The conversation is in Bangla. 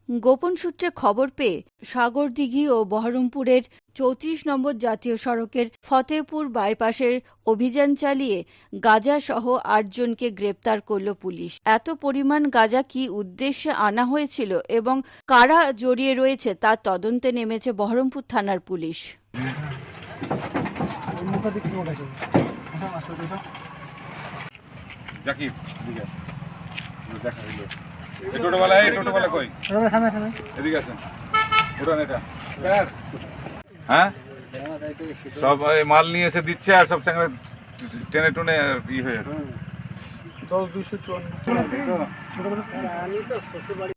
গোপন সূত্রে খবর পেয়ে সাগরদিঘি ও বহরমপুরের ৩৪ নম্বর জাতীয় সড়কের ফতেপুর বাইপাসের অভিযান চালিয়ে গাঁজা সহ ৮ জনকে গ্রেপ্তার করল পুলিশ। এত পরিমাণ গাঁজা কী উদ্দেশ্যে আনা হয়েছিল এবং কারা জড়িয়ে রয়েছে তার তদন্তে নেমেছে বহরমপুর থানার পুলিশ। হ্যাঁ, সব মাল নিয়ে এসে দিচ্ছে আর সব চাঙ্গা টেনে টুনে ই হয়ে যাচ্ছে। 10-254